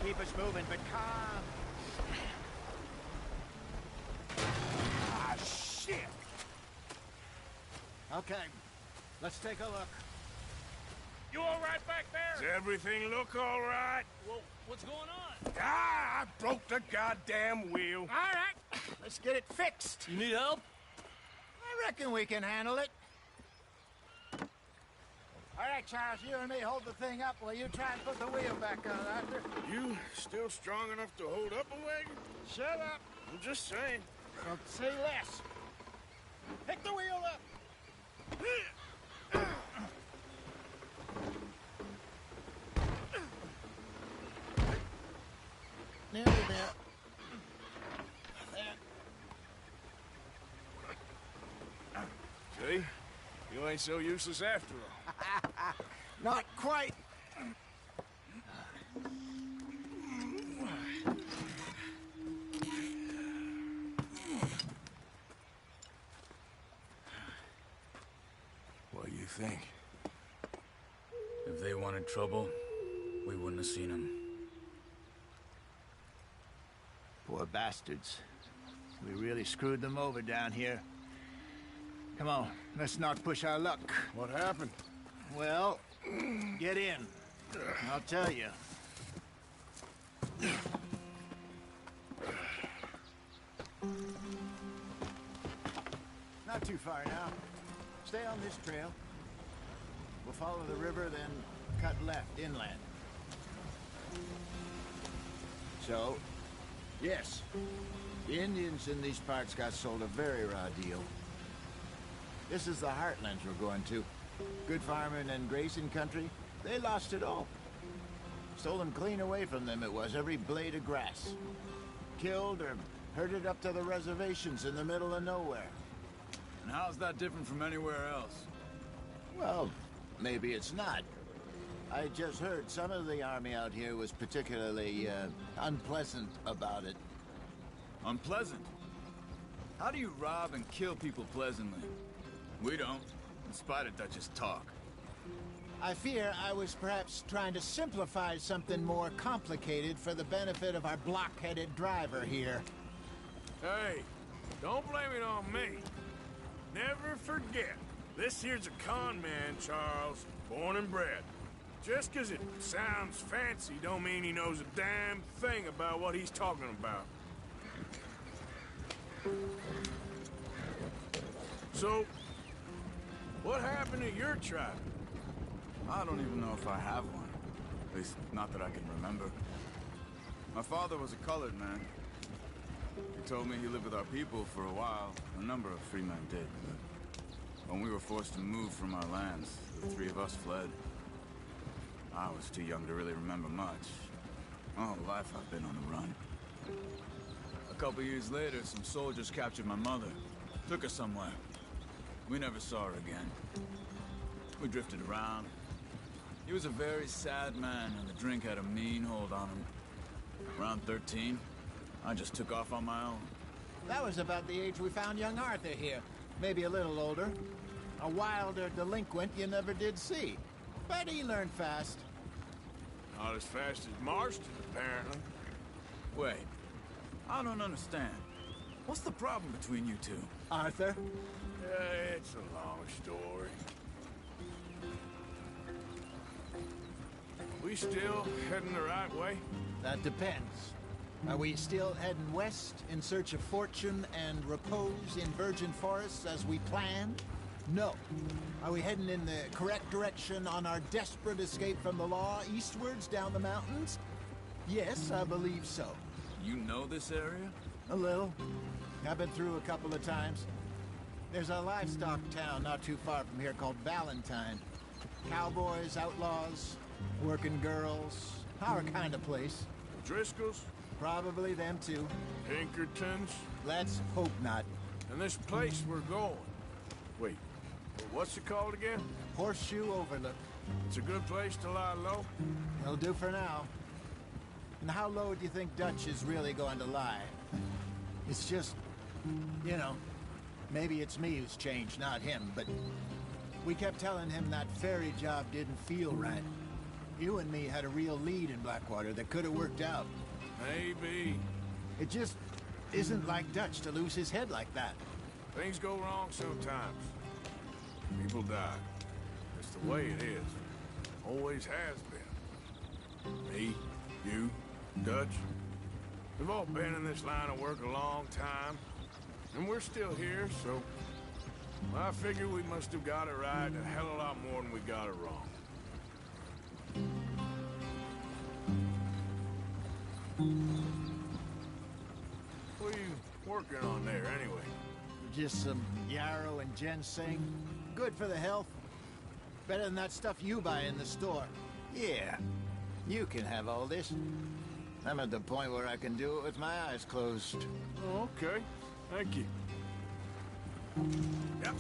keep us moving, but calm. Ah, shit! Okay, let's take a look. You all right back there? Does everything look all right? Well, what's going on? Ah, I broke the goddamn wheel. All right, let's get it fixed. You need help? I reckon we can handle it. All right, Charles, you and me hold the thing up while you try and put the wheel back on, Arthur. You still strong enough to hold up a wagon? Shut up. I'm just saying. Don't say less. Pick the wheel up. Nearly there. See? You ain't so useless after all. Not quite. What do you think? If they wanted trouble, we wouldn't have seen them. Poor bastards. We really screwed them over down here. Come on, let's not push our luck. What happened? Well, get in. I'll tell you. Not too far now. Stay on this trail. We'll follow the river, then cut left inland. So, yes, the Indians in these parts got sold a very raw deal. This is the heartlands we're going to. Good farming and grazing country, they lost it all. Stolen clean away from them it was, every blade of grass. Killed or herded up to the reservations in the middle of nowhere. And how's that different from anywhere else? Well, maybe it's not. I just heard some of the army out here was particularly, unpleasant about it. Unpleasant? How do you rob and kill people pleasantly? We don't, in spite of Dutch's talk. I fear I was perhaps trying to simplify something more complicated for the benefit of our block-headed driver here. Hey, don't blame it on me. Never forget, this here's a con man, Charles, born and bred. Just 'cause it sounds fancy don't mean he knows a damn thing about what he's talking about. So, what happened to your tribe? I don't even know if I have one. At least, not that I can remember. My father was a colored man. He told me he lived with our people for a while. A number of free men did, but when we were forced to move from our lands, the three of us fled. I was too young to really remember much. My whole life I've been on the run. A couple years later, some soldiers captured my mother. Took her somewhere. We never saw her again. We drifted around. He was a very sad man, and the drink had a mean hold on him. Around 13, I just took off on my own. That was about the age we found young Arthur here. Maybe a little older. A wilder delinquent you never did see. But he learned fast. Not as fast as Marston, apparently. Wait, I don't understand. What's the problem between you two? Arthur? It's a long story. We still heading the right way? That depends. Are we still heading west in search of fortune and repose in virgin forests as we planned? No. Are we heading in the correct direction on our desperate escape from the law eastwards down the mountains? Yes, I believe so. You know this area? A little. I've been through a couple of times. There's a livestock town not too far from here called Valentine. Cowboys, outlaws, working girls, our kind of place. Driscolls? Probably them too. Pinkertons? Let's hope not. And this place we're going. Wait, what's it called again? Horseshoe Overlook. It's a good place to lie low? It'll do for now. And how low do you think Dutch is really going to lie? It's just, you know, maybe it's me who's changed, not him, but we kept telling him that ferry job didn't feel right. You and me had a real lead in Blackwater that could have worked out. Maybe. It just isn't like Dutch to lose his head like that. Things go wrong sometimes. People die. It's the way it is. Always has been. Me, you, Dutch. We've all been in this line of work a long time. And we're still here, so... I figure we must have got it right a hell of a lot more than we got it wrong. What are you working on there, anyway? Just some yarrow and ginseng. Good for the health. Better than that stuff you buy in the store. Yeah, you can have all this. I'm at the point where I can do it with my eyes closed. Oh, okay. Thank you. Yep.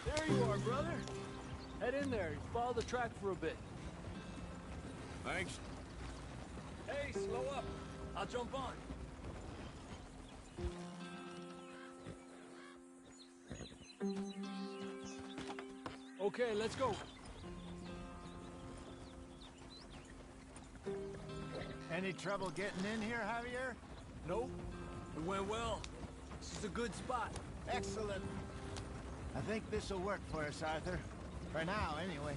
There you are, brother. Head in there. Follow the track for a bit. Thanks. Hey, slow up. I'll jump on. Okay, let's go. Any trouble getting in here, Javier? Nope. It went well. This is a good spot. Excellent. I think this'll work for us, Arthur. For now, anyway.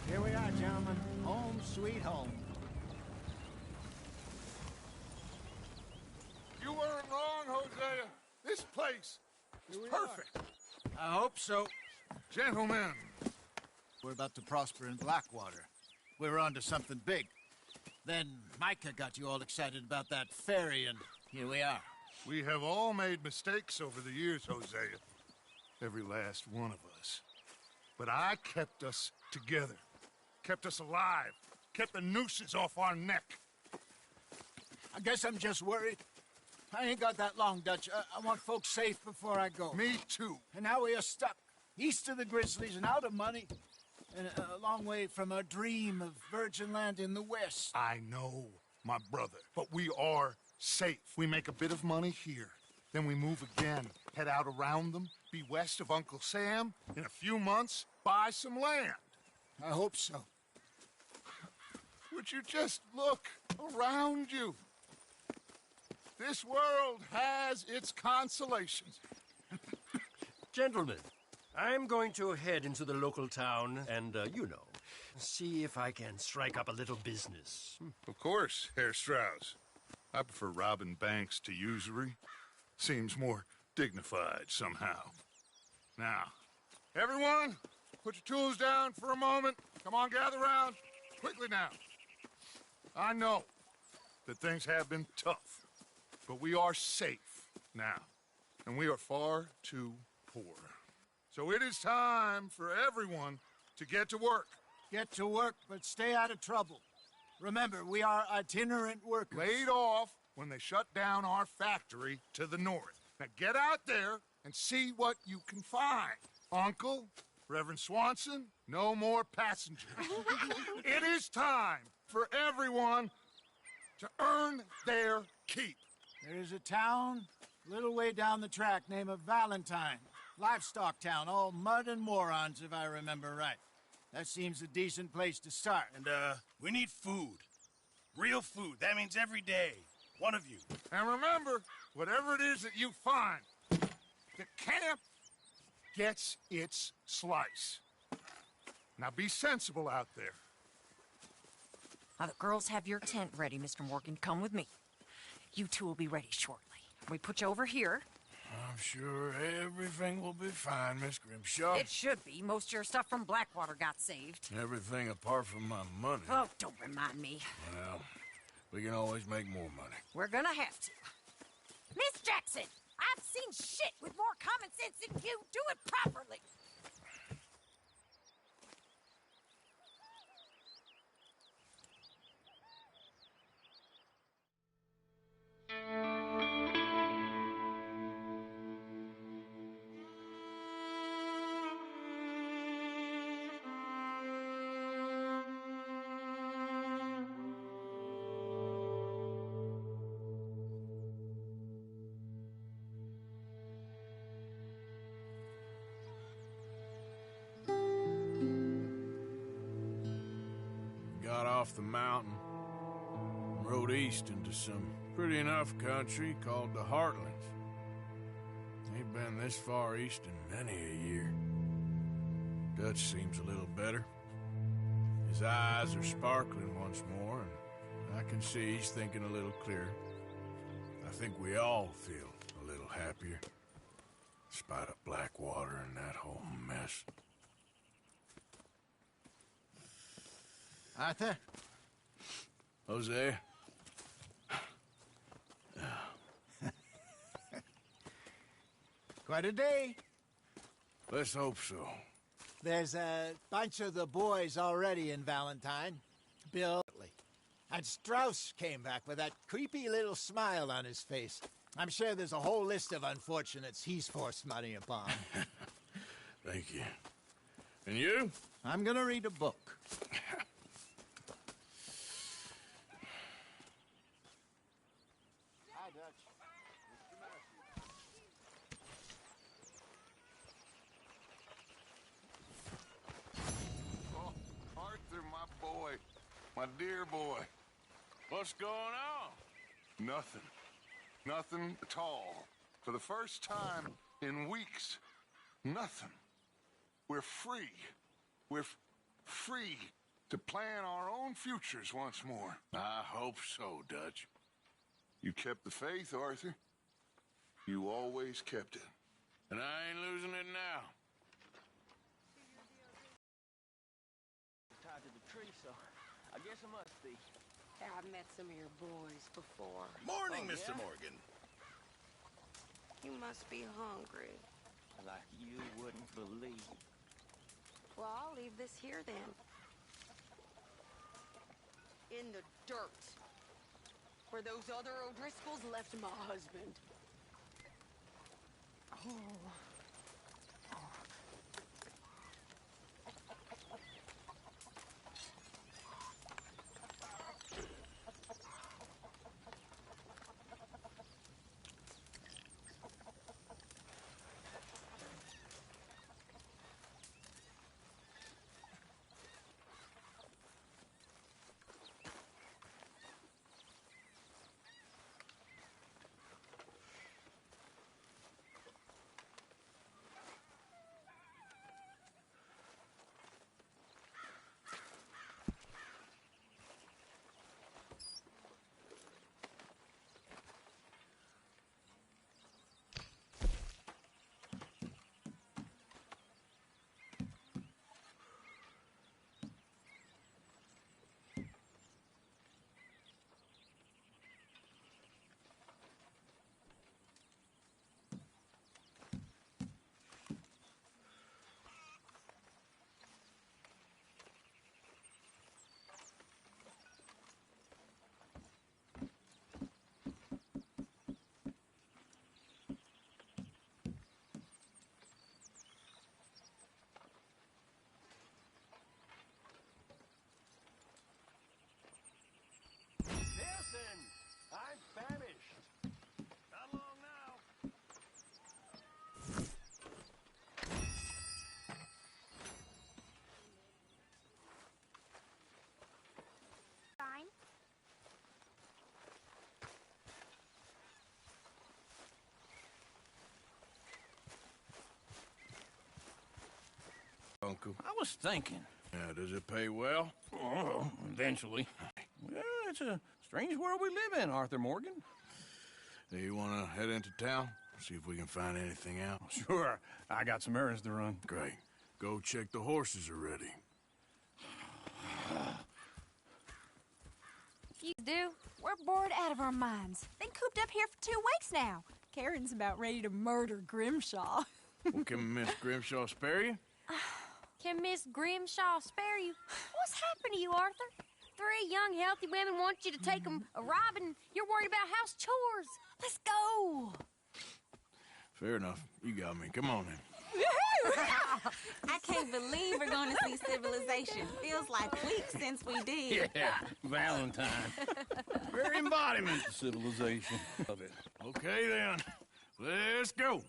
Here we are, gentlemen. Home sweet home. You weren't wrong, Hosea. This place is perfect. I hope so. Gentlemen, We're about to prosper in Blackwater. We're on to something big. Then Micah got you all excited about that ferry, and here we are. we have all made mistakes over the years, Hosea. Every last one of us. But I kept us together. Kept us alive. Kept the nooses off our neck. I guess I'm just worried. I ain't got that long, Dutch. I want folks safe before I go. Me too. And now we are stuck, east of the Grizzlies and out of money, and a long way from our dream of virgin land in the west. I know, my brother. But we are safe. We make a bit of money here. Then we move again. Head out around them. Be west of Uncle Sam. In a few months, buy some land. I hope so. Would you just look around you? This world has its consolations. Gentlemen, I'm going to head into the local town and, see if I can strike up a little business. Of course, Herr Strauss. I prefer robbing banks to usury. Seems more dignified somehow. Now, everyone, put your tools down for a moment. Come on, gather round. Quickly now. I know that things have been tough, but we are safe now, and we are far too poor. So it is time for everyone to get to work. Get to work, but stay out of trouble. Remember, we are itinerant workers. Laid off when they shut down our factory to the north. Now get out there and see what you can find. Uncle, Reverend Swanson, no more passengers. It is time for everyone to earn their keep. There is a town a little way down the track named Valentine. Livestock town, all mud and morons, if I remember right. That seems a decent place to start. And, we need food. Real food. That means every day. One of you. And remember, whatever it is that you find, the camp gets its slice. Now be sensible out there. Now the girls have your tent ready, Mr. Morgan. Come with me. You two will be ready shortly. We put you over here. I'm sure everything will be fine, Miss Grimshaw. It should be. Most of your stuff from Blackwater got saved. Everything apart from my money. Oh, don't remind me. Well, we can always make more money. We're gonna have to. Miss Jackson, I've seen shit with more common sense than you. Do it properly. Got off the mountain, rode east into some pretty enough country called the Heartlands. Ain't been this far east in many a year. Dutch seems a little better. His eyes are sparkling once more, and I can see he's thinking a little clearer. I think we all feel a little happier, in spite of Blackwater and that whole mess. Arthur? Jose? Quite a day. Let's hope so. There's a bunch of the boys already in Valentine. Bill and Strauss came back with that creepy little smile on his face. I'm sure there's a whole list of unfortunates he's forced money upon. Thank you. And you? I'm gonna read a book. Hi, Dutch. Oh, Arthur, my boy. My dear boy. What's going on? Nothing. Nothing at all. For the first time in weeks, nothing. We're free. We're free to plan our own futures once more. I hope so, Dutch. You kept the faith, Arthur. You always kept it. And I ain't losing it now. Tied to the tree, so I guess I must be. I've met some of your boys before. Morning, Oh, Mr. yeah? Morgan. You must be hungry. Like you wouldn't believe. Well, I'll leave this here then. In the dirt. Where those other O'Driscolls left my husband. Oh. Listen, I'm famished. Not long now. Fine. Uncle. I was thinking. Yeah, does it pay well? Oh, eventually. Well, it's a strange world we live in, Arthur Morgan. Do you want to head into town? See if we can find anything out. Sure, I got some errands to run. Great. Go check the horses are ready. You do? We're bored out of our minds. Been cooped up here for 2 weeks now. Karen's about ready to murder Grimshaw. Well, can Miss Grimshaw spare you? Can Miss Grimshaw spare you? What's happened to you, Arthur? 3 young, healthy women want you to take them a robbing. You're worried about house chores. Let's go. Fair enough. You got me. Come on then. I can't believe we're going to see civilization. Feels like weeks since we did. Yeah, Valentine. Very embodiment of civilization. Of it. Okay then. Let's go.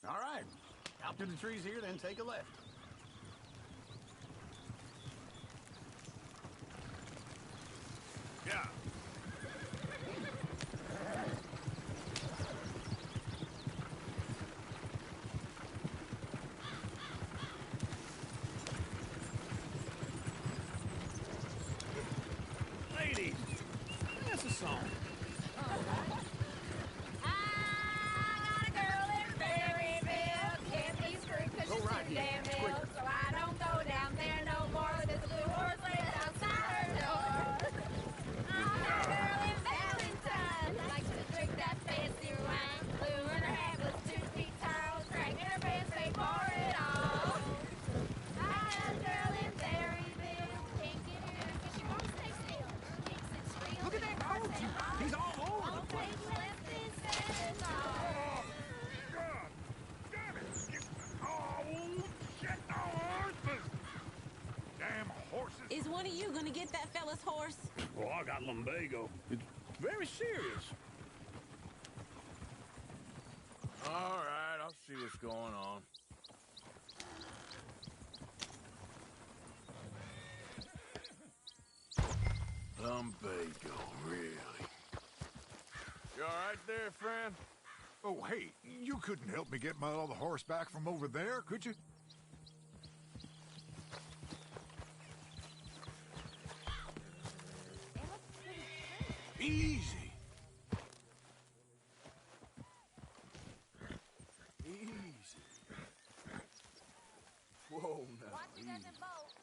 All right. Out to the trees here, then take a left. Yeah. Ladies, that's a song. I got a girl in Berryville. Can't be screwed 'cause she's too damn ill. So I don't go down there no more. There's a blue horse laying outside her door. I got a girl in Valentine. Likes to drink that fancy wine. Blue in her hat was 2 feet tall. Dragging her pants, paid for it all. I got a girl in Berryville. Can't get her 'cause she won't stay still. Kicks and squeals. Look at that coach. He's all over the place. Damn horses! Is one of you going to get that fella's horse? Oh, I got lumbago. It's very serious. All right, I'll see what's going on. Lumbago, really? You all right there, friend? Oh, hey, you couldn't help me get my other horse back from over there, could you? Easy. Easy. Whoa, now. Watch it doesn't bolt.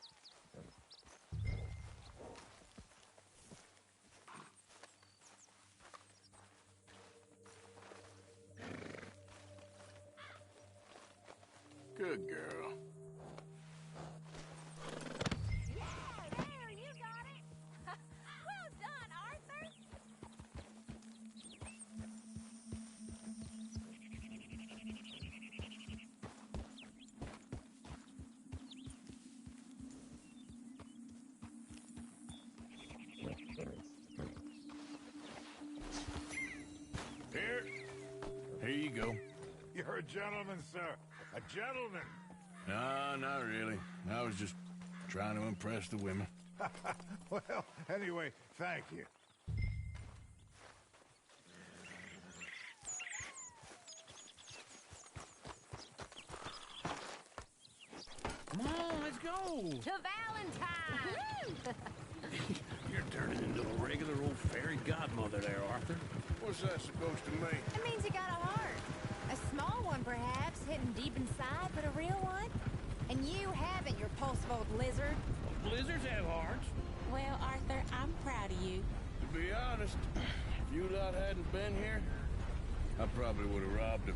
Good girl. Yeah, there, you got it. Well done, Arthur. Here you go. You're a gentleman, sir. A gentleman. No, not really. I was just trying to impress the women. Well, anyway, thank you. Come on, let's go. To Valentine. You're turning into a regular old fairy godmother there, Arthur. What's that supposed to mean? It means you got a heart. A small one, perhaps, hidden deep inside, but a real one. And you haven't, you repulsive old lizard. Blizzards have hearts. Well, Arthur, I'm proud of you. To be honest, if you lot hadn't been here, I probably would have robbed him.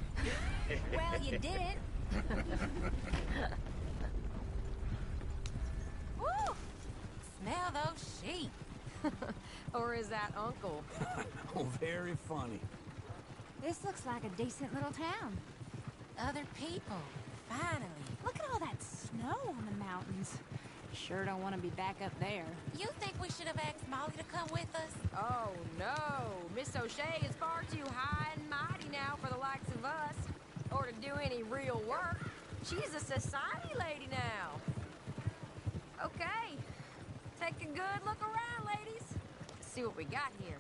Well, you didn't. Woo! Smell those sheep. Or is that Uncle? Oh, very funny. This looks like a decent little town. Other people, finally. Look at all that snow on the mountains. Sure don't want to be back up there. You think we should have asked Molly to come with us? Oh, no. Miss O'Shea is far too high and mighty now for the likes of us. Or to do any real work. She's a society lady now. Okay. Take a good look around, ladies. See what we got here.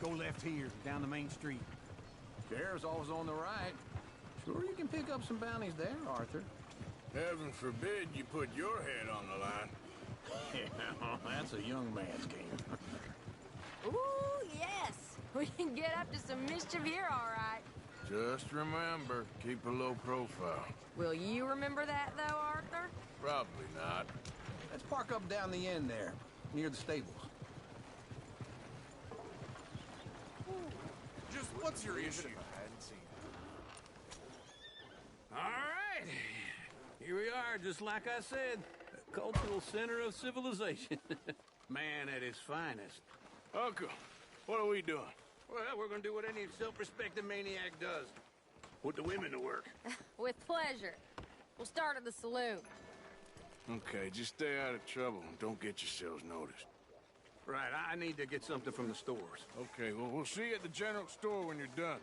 Go left here, down the main street. Sheriff's always on the right. Sure you can pick up some bounties there, Arthur. Heaven forbid you put your head on the line. Yeah, that's a young man's game. Ooh, yes. We can get up to some mischief here, all right. Just remember, keep a low profile. Will you remember that, though, Arthur? Probably not. Let's park up down the end there, near the stables. Just what's your issue? All right. Here we are, just like I said. A cultural center of civilization. Man at his finest. Uncle, what are we doing? Well, we're gonna do what any self-respecting maniac does. Put the women to work. With pleasure. We'll start at the saloon. Okay, just stay out of trouble and don't get yourselves noticed. Right, I need to get something from the stores. Okay, well, we'll see you at the general store when you're done.